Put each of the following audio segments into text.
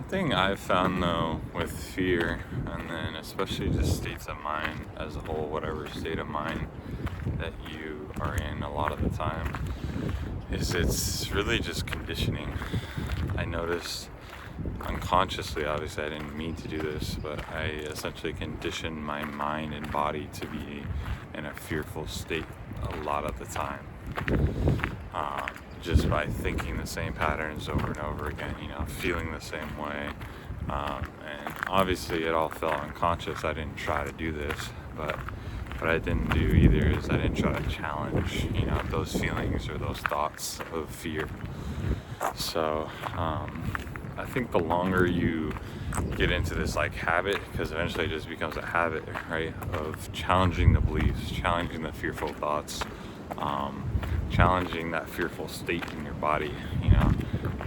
Something I've found though with fear, and then especially just states of mind as a whole, whatever state of mind that you are in a lot of the time, is it's really just conditioning. I noticed unconsciously, obviously, I didn't mean to do this, but I essentially conditioned my mind and body to be in a fearful state a lot of the time. Just by thinking the same patterns over and over again, feeling the same way. And obviously, it all felt unconscious. I didn't try to do this, but what I didn't do either is I didn't try to challenge, those feelings or those thoughts of fear. So, I think the longer you get into this like habit, because eventually it just becomes a habit, right, of challenging the beliefs, challenging the fearful thoughts, challenging that fearful state in your body,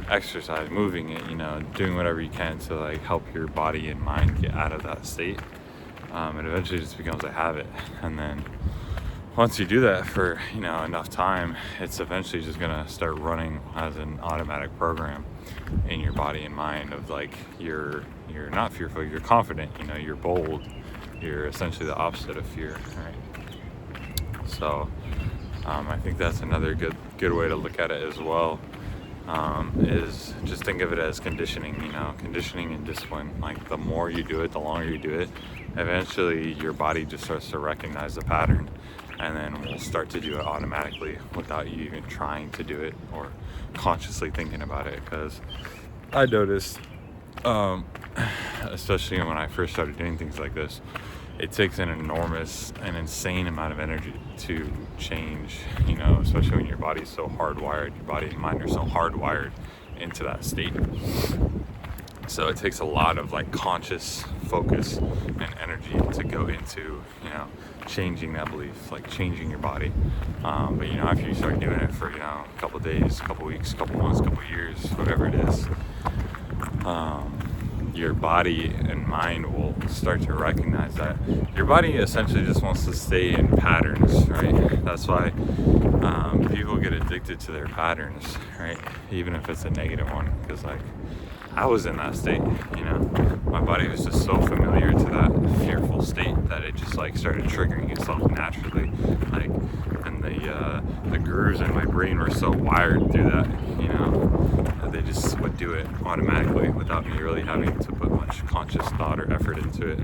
exercise, moving it, doing whatever you can to like help your body and mind get out of that state. It eventually just becomes a habit, and then once you do that for enough time, it's eventually just gonna start running as an automatic program in your body and mind of like you're not fearful, you're confident, you're bold, you're essentially the opposite of fear, right? So I think that's another good way to look at it as well. Is just think of it as conditioning, conditioning and discipline. Like the more you do it, the longer you do it, eventually your body just starts to recognize the pattern, and then will start to do it automatically without you even trying to do it or consciously thinking about it. Because I noticed, especially when I first started doing things like this, it takes an insane amount of energy to change, especially when your body's so hardwired, your body and mind are so hardwired into that state. So it takes a lot of like conscious focus and energy to go into, changing that belief, like changing your body. But after you start doing it for, a couple days, couple weeks, couple months, couple years, whatever it is, your body and mind will start to recognize that. Your body essentially just wants to stay in patterns, right? That's why people get addicted to their patterns, right? Even if it's a negative one, because like I was in that state, my body was just so familiar to that fearful state that it just like started triggering itself naturally, like, and the grooves in my brain were so wired through that, that they just would do it automatically without me really having to put much conscious thought or effort into it.